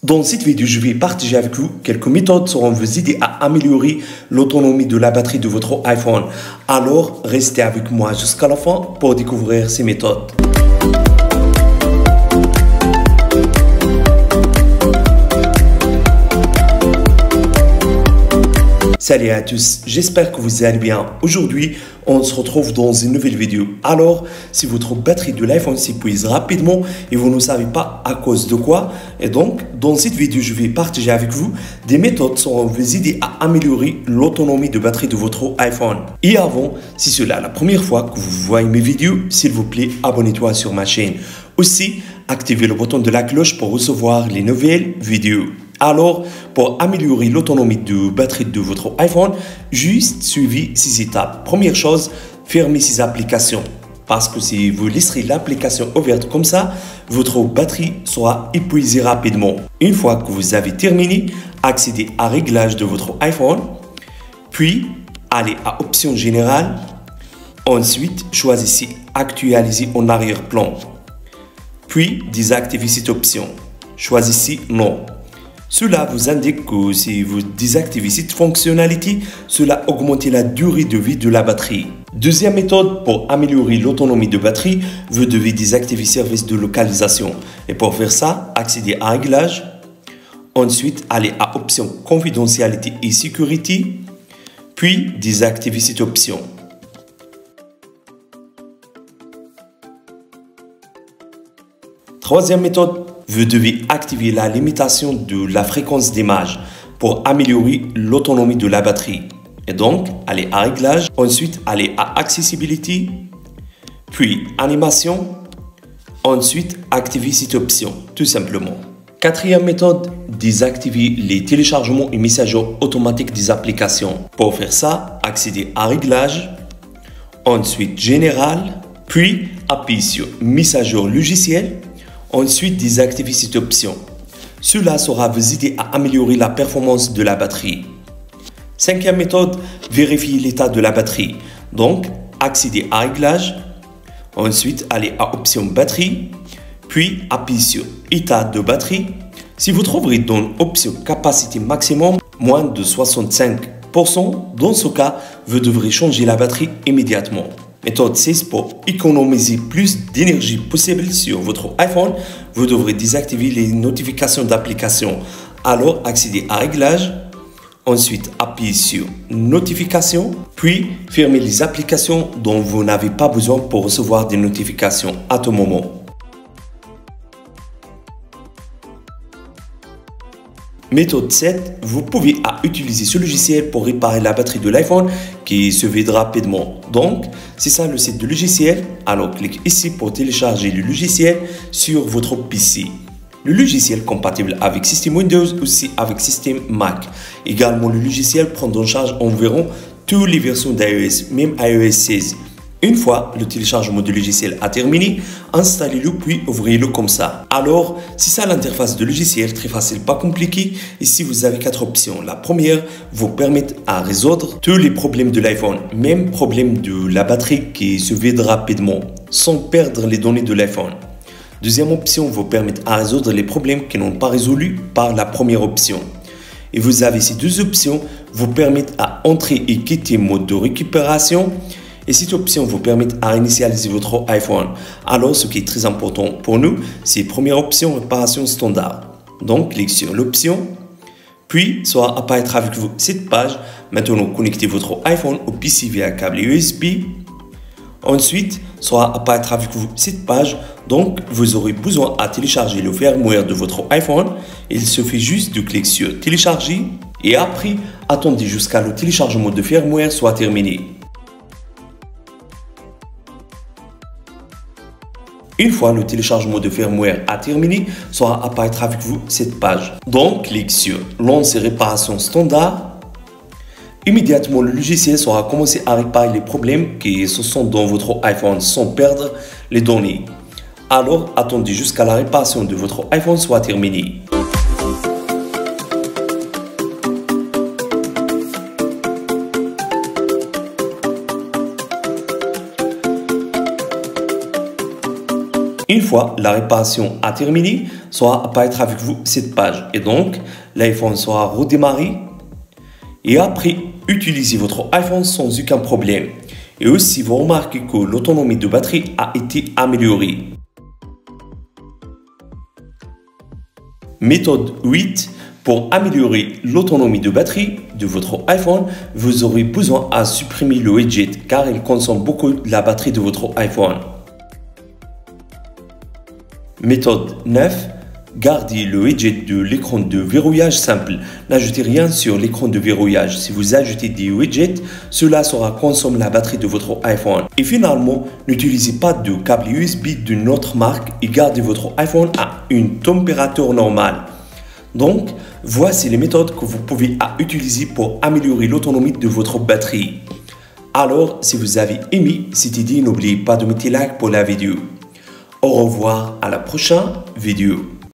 Dans cette vidéo, je vais partager avec vous quelques méthodes qui vont vous aider à améliorer l'autonomie de la batterie de votre iPhone. Alors, restez avec moi jusqu'à la fin pour découvrir ces méthodes. Salut à tous, j'espère que vous allez bien. Aujourd'hui, on se retrouve dans une nouvelle vidéo. Alors, si votre batterie de l'iPhone s'épuise rapidement et vous ne savez pas à cause de quoi, et donc, dans cette vidéo, je vais partager avec vous des méthodes qui vont vous aider à améliorer l'autonomie de batterie de votre iPhone. Et avant, si c'est la première fois que vous voyez mes vidéos, s'il vous plaît, abonnez-toi sur ma chaîne. Aussi, activez le bouton de la cloche pour recevoir les nouvelles vidéos. Alors, pour améliorer l'autonomie de batterie de votre iPhone, juste suivez ces étapes. Première chose, fermez ces applications. Parce que si vous laisserez l'application ouverte comme ça, votre batterie sera épuisée rapidement. Une fois que vous avez terminé, accédez à Réglages de votre iPhone. Puis, allez à Options générales. Ensuite, choisissez Actualiser en arrière-plan. Puis, désactivez cette option. Choisissez Non. Cela vous indique que si vous désactivez cette fonctionnalité, cela augmente la durée de vie de la batterie. Deuxième méthode pour améliorer l'autonomie de batterie, vous devez désactiver service de localisation. Et pour faire ça, accédez à Réglages. Ensuite, allez à Options Confidentialité et Sécurité. Puis, désactivez cette option. Troisième méthode, vous devez activer la limitation de la fréquence d'image pour améliorer l'autonomie de la batterie. Et donc, allez à Réglages, ensuite allez à Accessibilité, puis Animation, ensuite activez cette option, tout simplement. Quatrième méthode, désactiver les téléchargements et messages automatiques des applications. Pour faire ça, accédez à Réglages, ensuite Général, puis appuyez sur Mise à jour logiciel. Ensuite, désactivez cette option. Cela saura vous aider à améliorer la performance de la batterie. Cinquième méthode, vérifier l'état de la batterie. Donc, accédez à Réglages. Ensuite, allez à Option Batterie. Puis, appuyez sur État de batterie. Si vous trouverez dans Option Capacité maximum moins de 65%, dans ce cas, vous devrez changer la batterie immédiatement. Méthode 6, pour économiser plus d'énergie possible sur votre iPhone, vous devrez désactiver les notifications d'applications. Alors, accédez à Réglages, ensuite appuyez sur Notifications, puis fermez les applications dont vous n'avez pas besoin pour recevoir des notifications à tout moment. Méthode 7, vous pouvez utiliser ce logiciel pour réparer la batterie de l'iPhone qui se vide rapidement. Donc, c'est ça le site du logiciel. Alors, cliquez ici pour télécharger le logiciel sur votre PC. Le logiciel compatible avec système Windows, aussi avec système Mac. Également, le logiciel prend en charge environ toutes les versions d'iOS, même iOS 16. Une fois le téléchargement du logiciel a terminé, installez-le puis ouvrez-le comme ça. Alors, c'est ça l'interface de logiciel, très facile, pas compliqué. Ici, vous avez 4 options. La première vous permet à résoudre tous les problèmes de l'iPhone, même problème de la batterie qui se vide rapidement, sans perdre les données de l'iPhone. Deuxième option vous permet à résoudre les problèmes qui n'ont pas résolus par la première option. Et vous avez ces deux options vous permettent à entrer et quitter mode de récupération. Et cette option vous permet à initialiser votre iPhone. Alors, ce qui est très important pour nous, c'est première option, réparation standard. Donc, cliquez sur l'option, puis soit apparaître avec vous cette page. Maintenant, connectez votre iPhone au PC via câble USB. Ensuite, soit apparaître avec vous cette page. Donc, vous aurez besoin à télécharger le firmware de votre iPhone. Il suffit juste de cliquer sur télécharger et après, attendez jusqu'à le téléchargement de firmware soit terminé. Une fois le téléchargement de firmware a terminé, sera apparaître avec vous cette page. Donc, cliquez sur Lancer réparation standard. Immédiatement, le logiciel sera commencé à réparer les problèmes qui se sont dans votre iPhone sans perdre les données. Alors, attendez jusqu'à la réparation de votre iPhone soit terminée. Une fois la réparation a terminé, sera apparaître avec vous cette page. Et donc, l'iPhone sera redémarré. Et après, utilisez votre iPhone sans aucun problème. Et aussi, vous remarquez que l'autonomie de batterie a été améliorée. Méthode 8. Pour améliorer l'autonomie de batterie de votre iPhone, vous aurez besoin de supprimer le widget car il consomme beaucoup la batterie de votre iPhone. Méthode 9. Gardez le widget de l'écran de verrouillage simple. N'ajoutez rien sur l'écran de verrouillage. Si vous ajoutez des widgets, cela sera consommer la batterie de votre iPhone. Et finalement, n'utilisez pas de câble USB d'une autre marque et gardez votre iPhone à une température normale. Donc, voici les méthodes que vous pouvez utiliser pour améliorer l'autonomie de votre batterie. Alors, si vous avez aimé cette idée, n'oubliez pas de mettre like pour la vidéo. Au revoir à la prochaine vidéo.